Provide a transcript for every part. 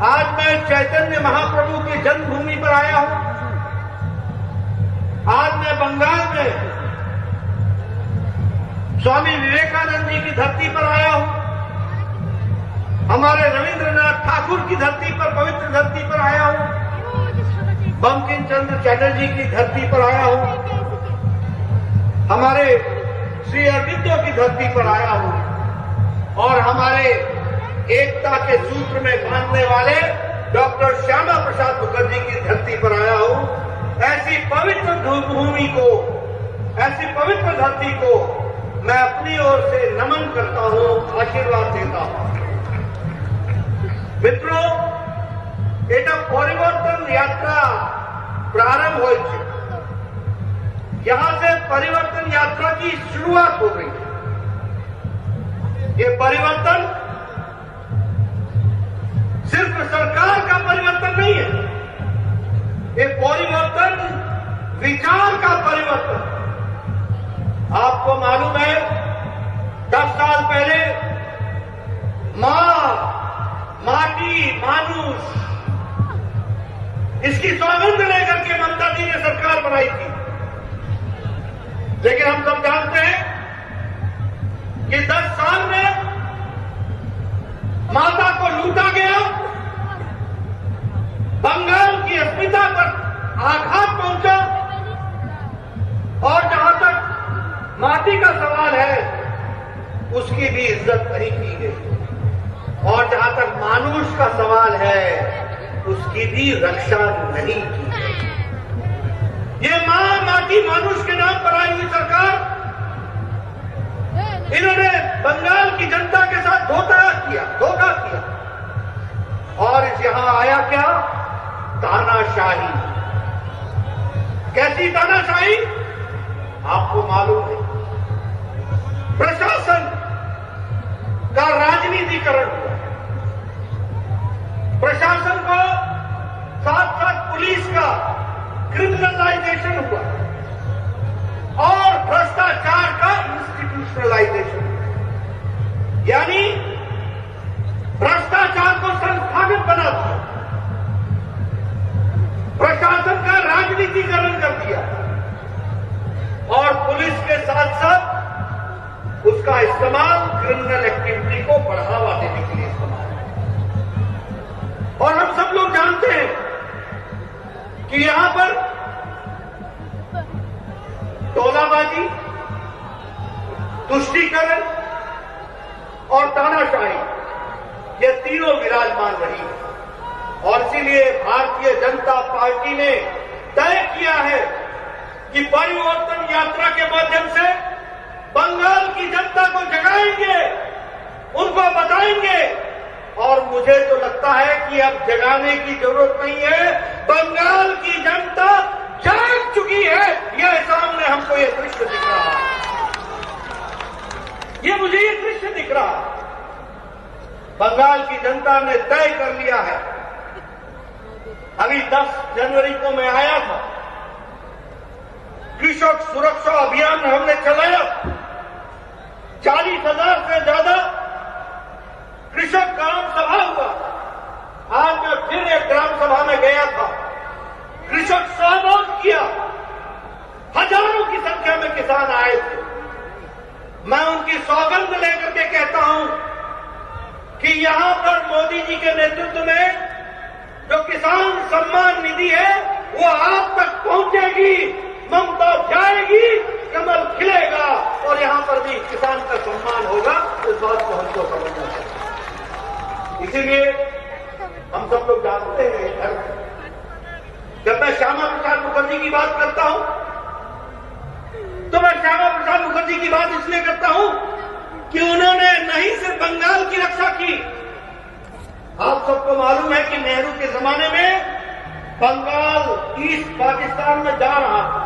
आज मैं चैतन्य महाप्रभु की जन्मभूमि पर आया हूं। आज मैं बंगाल में स्वामी विवेकानंद जी की धरती पर आया हूं। हमारे रविंद्रनाथ ठाकुर की धरती पर, पवित्र धरती पर आया हूं। बंकिम चंद्र चटर्जी की धरती पर आया हूं। हमारे श्री अरबिंदो की धरती पर आया हूं और हमारे एकता के सूत्र में बांधने वाले डॉक्टर श्यामा प्रसाद मुखर्जी की धरती पर आया हूं। ऐसी पवित्र भूमि को, ऐसी पवित्र धरती को मैं अपनी ओर से नमन करता हूं, आशीर्वाद देता हूं। मित्रों, एटा परिवर्तन यात्रा प्रारंभ हो चुकी। यहां से परिवर्तन यात्रा की शुरुआत हो गई। ये परिवर्तन सिर्फ सरकार का परिवर्तन नहीं है, ये परिवर्तन विचार का परिवर्तन। आपको मालूम है 10 साल पहले मां, माटी, मानुष, इसकी सौगंध लेकर के ममता जी ने सरकार बनाई थी। लेकिन हम सब जानते हैं कि 10 साल में माता को लूटा गया, बंगाल की अस्मिता पर आघात पहुंचा और जहां तक माटी का सवाल है उसकी भी इज्जत नहीं की गई और जहां तक मानुष का सवाल है उसकी भी रक्षा नहीं की गई। ये मां, माटी, मानुष के नाम पर आई हुई सरकार, इन्होंने बंगाल की जनता के साथ धोखा किया और यहां आया क्या? तानाशाही। कैसी तानाशाही? आपको मालूम है, प्रशासन का राजनीतिकरण हुआ, प्रशासन को साथ साथ पुलिस का क्रिमिनलाइजेशन हुआ और भ्रष्टाचार का इंस्टीट्यूशनलाइजेशन, यानी भ्रष्टाचार को संस्थागत बना दिया, प्रशासन का राजनीतिकरण कर दिया और पुलिस के साथ साथ उसका इस्तेमाल क्रिमिनल एक्टिविटी को बढ़ावा देने के लिए इस्तेमाल। और हम सब लोग जानते हैं कि यहां पर टोलाबाजी, तुष्टीकरण और तानाशाही, ये तीनों विराजमान रही है और इसीलिए भारतीय जनता पार्टी ने तय किया है कि परिवर्तन यात्रा के माध्यम से बंगाल की जनता को जगाएंगे, उनको बताएंगे और मुझे तो लगता है कि अब जगाने की जरूरत नहीं है, बंगाल की जनता जाग चुकी है। यह सामने हमको ये दृश्य दिख रहा है, मुझे ये दृश्य दिख रहा है। बंगाल की जनता ने तय कर लिया है। अभी 10 जनवरी को मैं आया था, कृषक सुरक्षा अभियान हमने चलाया, 40,000 से ज्यादा कृषक ग्राम सभा हुआ। आज मैं फिर एक ग्राम सभा में गया था, कृषक सहभाग किया, हजारों की संख्या में किसान आए थे। मैं उनकी सौगंध लेकर के कहता हूं कि यहां पर मोदी जी के नेतृत्व में जो किसान सम्मान निधि है वो आप तक पहुंचेगी, ममता जाएगी, कमल खिलेगा और यहां पर भी किसान का सम्मान होगा। इस बात को हमको समझना चाहिए। इसीलिए हम सब लोग जानते हैं, जब मैं श्यामा प्रसाद मुखर्जी की बात करता हूं तो मैं श्यामा प्रसाद मुखर्जी की बात इसलिए करता हूं कि उन्होंने नहीं सिर्फ बंगाल की रक्षा की। आप सबको मालूम है कि नेहरू के जमाने में बंगाल ईस्ट पाकिस्तान में जा रहा था,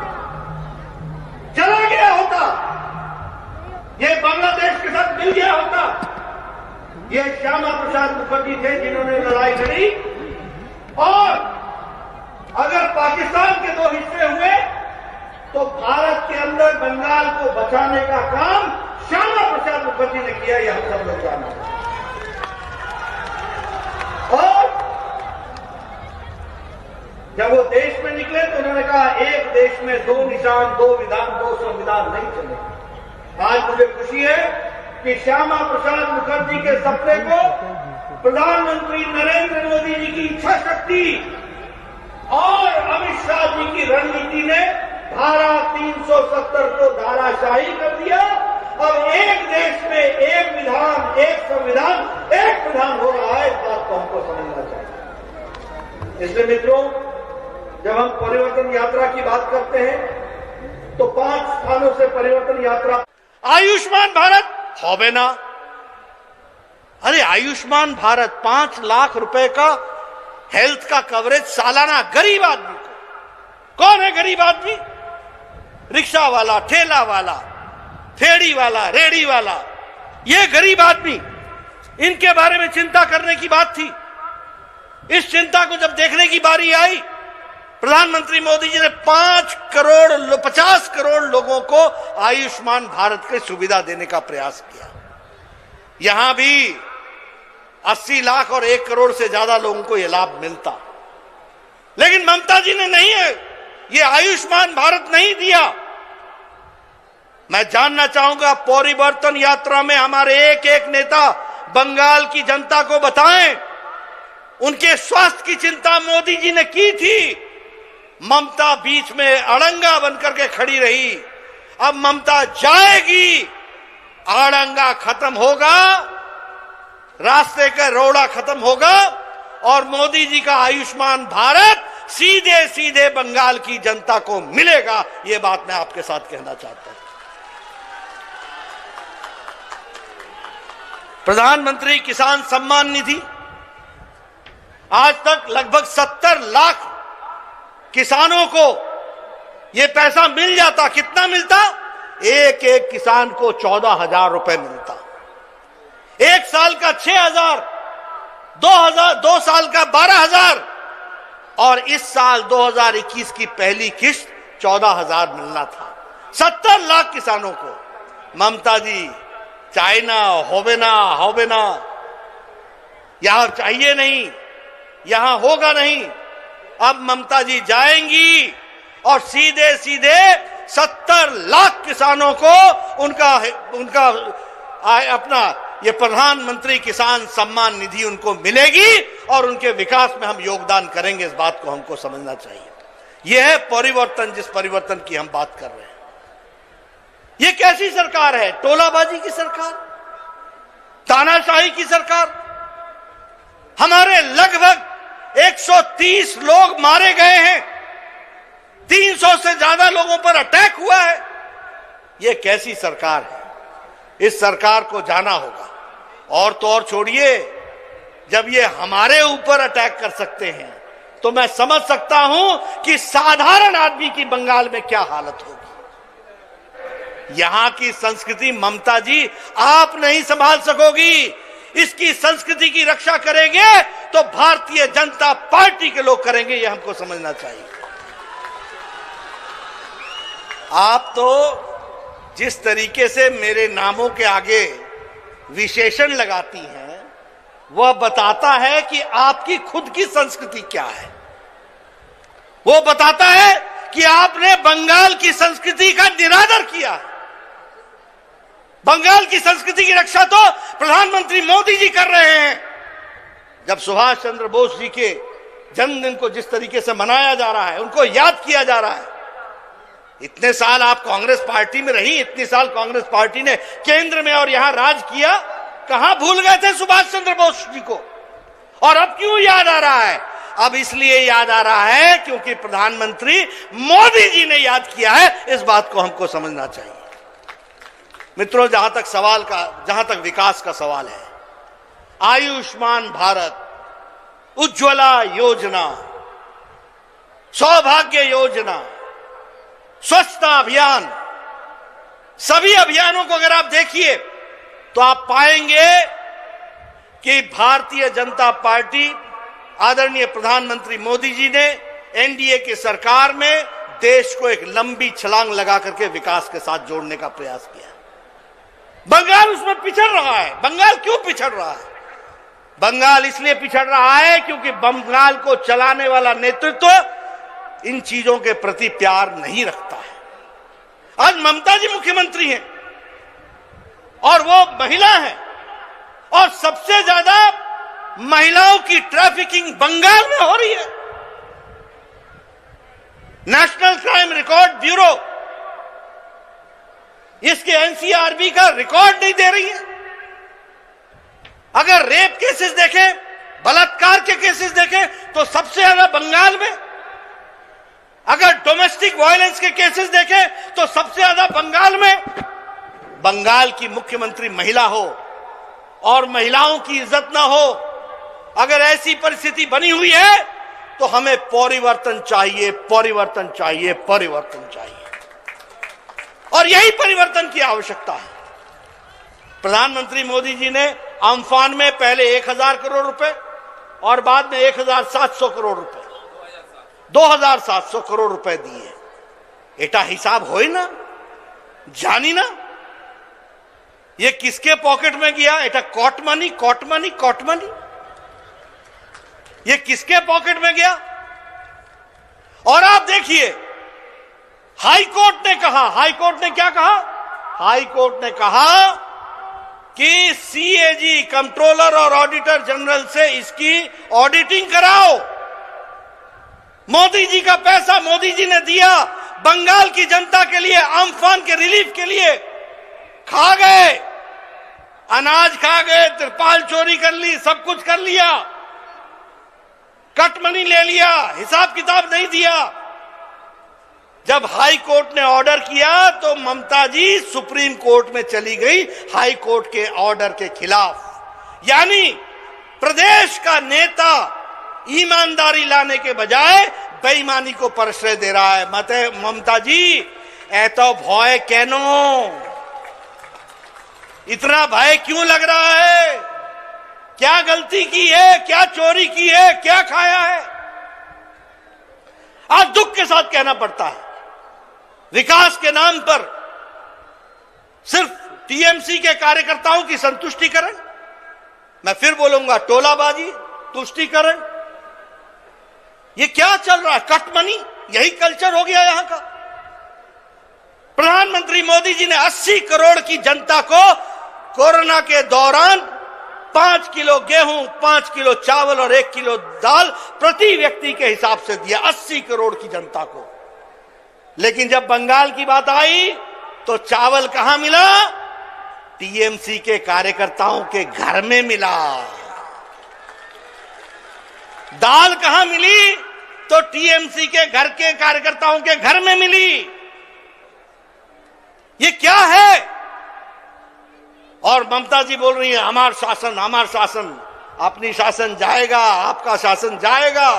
चला गया होता, ये बांग्लादेश के साथ मिल गया होता। ये श्यामा प्रसाद मुखर्जी थे जिन्होंने लड़ाई लड़ी और अगर पाकिस्तान के 2 हिस्से हुए तो भारत के अंदर बंगाल को बचाने का काम श्यामा प्रसाद मुखर्जी ने किया, यह हम सब लोग जानते हैं। और में 2 निशान, 2 विधान, 2 संविधान नहीं चलेंगे। आज मुझे खुशी है कि श्यामा प्रसाद मुखर्जी के सपने को प्रधानमंत्री नरेंद्र मोदी जी की इच्छा शक्ति और अमित शाह जी की रणनीति ने धारा 370 को धाराशाही कर दिया। अब एक देश में एक विधान, एक संविधान, एक प्रधान हो रहा है। इस बात को हमको समझना चाहिए। इसलिए मित्रों, जब हम परिवर्तन यात्रा की बात करते हैं तो 5 स्थानों से परिवर्तन यात्रा। आयुष्मान भारत होवे ना, अरे आयुष्मान भारत 5 लाख रुपए का हेल्थ का कवरेज सालाना गरीब आदमी को। कौन है गरीब आदमी? रिक्शा वाला, ठेला वाला, फेड़ी वाला, रेड़ी वाला, ये गरीब आदमी। इनके बारे में चिंता करने की बात थी। इस चिंता को जब देखने की बारी आई, प्रधानमंत्री मोदी जी ने 50 करोड़ लोगों को आयुष्मान भारत की सुविधा देने का प्रयास किया। यहां भी 80 लाख और 1 करोड़ से ज्यादा लोगों को यह लाभ मिलता, लेकिन ममता जी ने नहीं है, ये आयुष्मान भारत नहीं दिया। मैं जानना चाहूंगा, परिवर्तन यात्रा में हमारे एक एक नेता बंगाल की जनता को बताएं, उनके स्वास्थ्य की चिंता मोदी जी ने की थी। ममता बीच में अड़ंगा बनकर के खड़ी रही। अब ममता जाएगी, अड़ंगा खत्म होगा, रास्ते का रोड़ा खत्म होगा और मोदी जी का आयुष्मान भारत सीधे सीधे बंगाल की जनता को मिलेगा। यह बात मैं आपके साथ कहना चाहता हूं। प्रधानमंत्री किसान सम्मान निधि, आज तक लगभग 70 लाख किसानों को यह पैसा मिल जाता। कितना मिलता? एक एक किसान को 14,000 रुपए मिलता। 1 साल का 6,000, 2 साल का 12,000 और इस साल 2021 की पहली किस्त 14,000 मिलना था 70 लाख किसानों को। ममता जी, चाइना होवे ना, यहां चाहिए नहीं, यहां होगा नहीं। अब ममता जी जाएंगी और सीधे सीधे 70 लाख किसानों को उनका अपना ये प्रधानमंत्री किसान सम्मान निधि उनको मिलेगी और उनके विकास में हम योगदान करेंगे। इस बात को हमको समझना चाहिए। यह है परिवर्तन, जिस परिवर्तन की हम बात कर रहे हैं। यह कैसी सरकार है? टोलाबाजी की सरकार, तानाशाही की सरकार। हमारे लगभग 130 लोग मारे गए हैं, 300 से ज्यादा लोगों पर अटैक हुआ है। यह कैसी सरकार है? इस सरकार को जाना होगा। और तो और छोड़िए, जब ये हमारे ऊपर अटैक कर सकते हैं तो मैं समझ सकता हूं कि साधारण आदमी की बंगाल में क्या हालत होगी। यहां की संस्कृति ममता जी आप नहीं संभाल सकोगी। इसकी संस्कृति की रक्षा करेंगे तो भारतीय जनता पार्टी के लोग करेंगे, यह हमको समझना चाहिए। आप तो जिस तरीके से मेरे नामों के आगे विशेषण लगाती हैं, वह बताता है कि आपकी खुद की संस्कृति क्या है। वो बताता है कि आपने बंगाल की संस्कृति का निरादर किया है। बंगाल की संस्कृति की रक्षा तो प्रधानमंत्री मोदी जी कर रहे हैं। जब सुभाष चंद्र बोस जी के जन्मदिन को जिस तरीके से मनाया जा रहा है, उनको याद किया जा रहा है। इतने साल आप कांग्रेस पार्टी में रही, इतने साल कांग्रेस पार्टी ने केंद्र में और यहां राज किया, कहां भूल गए थे सुभाष चंद्र बोस जी को? और अब क्यों याद आ रहा है? अब इसलिए याद आ रहा है क्योंकि प्रधानमंत्री मोदी जी ने याद किया है। इस बात को हमको समझना चाहिए। मित्रों, जहां तक विकास का सवाल है, आयुष्मान भारत, उज्ज्वला योजना, सौभाग्य योजना, स्वच्छता अभियान, सभी अभियानों को अगर आप देखिए तो आप पाएंगे कि भारतीय जनता पार्टी, आदरणीय प्रधानमंत्री मोदी जी ने एनडीए की सरकार में देश को एक लंबी छलांग लगा करके विकास के साथ जोड़ने का प्रयास किया। बंगाल उसमें पिछड़ रहा है। बंगाल क्यों पिछड़ रहा है? बंगाल इसलिए पिछड़ रहा है क्योंकि बंगाल को चलाने वाला नेतृत्व इन चीजों के प्रति प्यार नहीं रखता। आज ममता जी मुख्यमंत्री हैं और वो महिला है, और सबसे ज्यादा महिलाओं की ट्रैफिकिंग बंगाल में हो रही है। नेशनल क्राइम रिकॉर्ड ब्यूरो इसके एनसीआरबी का रिकॉर्ड नहीं दे रही है। अगर रेप केसेस देखें, बलात्कार के केसेस देखें तो सबसे ज्यादा बंगाल में। अगर डोमेस्टिक वायलेंस के केसेस देखें तो सबसे ज्यादा बंगाल में। बंगाल की मुख्यमंत्री महिला हो और महिलाओं की इज्जत ना हो, अगर ऐसी परिस्थिति बनी हुई है तो हमें परिवर्तन चाहिए, परिवर्तन चाहिए, परिवर्तन चाहिए। और यही परिवर्तन की आवश्यकता है। प्रधानमंत्री मोदी जी ने अम्फान में पहले 1000 करोड़ रुपए और बाद में 1700 करोड़ रुपए, 2700 करोड़ रुपए दिए। एटा हिसाब होई ना, जानी ना ये किसके पॉकेट में गया? एटा cut money, cut money, cut money. ये किसके पॉकेट में गया? और आप देखिए, हाई कोर्ट ने कहा, हाई कोर्ट ने क्या कहा? हाई कोर्ट ने कहा कि सीएजी, कंट्रोलर और ऑडिटर जनरल से इसकी ऑडिटिंग कराओ। मोदी जी का पैसा मोदी जी ने दिया बंगाल की जनता के लिए, अम्फान के रिलीफ के लिए। खा गए, अनाज खा गए, तिरपाल चोरी कर ली, सब कुछ कर लिया, कट मनी ले लिया, हिसाब किताब नहीं दिया। जब हाई कोर्ट ने ऑर्डर किया तो ममता जी सुप्रीम कोर्ट में चली गई हाई कोर्ट के ऑर्डर के खिलाफ। यानी प्रदेश का नेता ईमानदारी लाने के बजाय बेईमानी को प्रश्रय दे रहा है। मते ममता जी ऐतो भय कैनो, इतना भय क्यों लग रहा है? क्या गलती की है? क्या चोरी की है? क्या खाया है? आज दुख के साथ कहना पड़ता है, विकास के नाम पर सिर्फ टीएमसी के कार्यकर्ताओं की संतुष्टिकरण, मैं फिर बोलूंगा टोलाबाजी, तुष्टिकरण, ये क्या चल रहा है? कट मनी, यही कल्चर हो गया यहां का। प्रधानमंत्री मोदी जी ने 80 करोड़ की जनता को कोरोना के दौरान 5 किलो गेहूं, 5 किलो चावल और 1 किलो दाल प्रति व्यक्ति के हिसाब से दिया, 80 करोड़ की जनता को। लेकिन जब बंगाल की बात आई तो चावल कहां मिला? टीएमसी के कार्यकर्ताओं के घर में मिला। दाल कहां मिली? तो टीएमसी के घर के कार्यकर्ताओं के घर में मिली। ये क्या है? और ममता जी बोल रही है हमार शासन, हमार शासन। अपनी शासन जाएगा, आपका शासन जाएगा।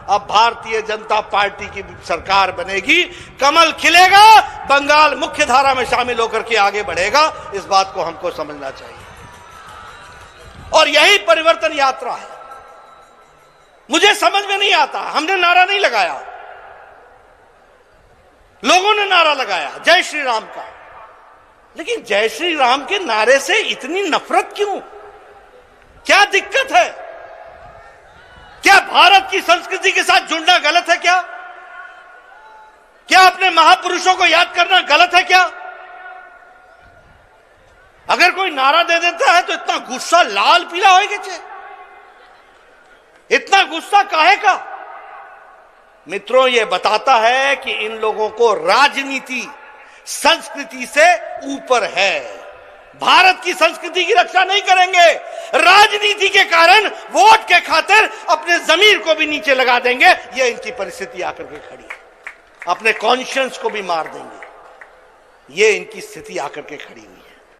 अब भारतीय जनता पार्टी की सरकार बनेगी, कमल खिलेगा, बंगाल मुख्य धारा में शामिल होकर के आगे बढ़ेगा। इस बात को हमको समझना चाहिए और यही परिवर्तन यात्रा है। मुझे समझ में नहीं आता, हमने नारा नहीं लगाया, लोगों ने नारा लगाया जय श्री राम का। लेकिन जय श्री राम के नारे से इतनी नफरत क्यों? क्या दिक्कत है? क्या भारत की संस्कृति के साथ जुड़ना गलत है क्या? क्या अपने महापुरुषों को याद करना गलत है क्या? अगर कोई नारा दे देता है तो इतना गुस्सा लाल पीला होएगा चे? इतना गुस्सा काहे का? मित्रों, यह बताता है कि इन लोगों को राजनीति संस्कृति से ऊपर है। भारत की संस्कृति की रक्षा नहीं करेंगे, राजनीति के कारण वोट के खातिर अपने जमीर को भी नीचे लगा देंगे। ये इनकी परिस्थिति आकर के खड़ी है। अपने कॉन्शियंस को भी मार देंगे, ये इनकी स्थिति आकर के खड़ी हुई है।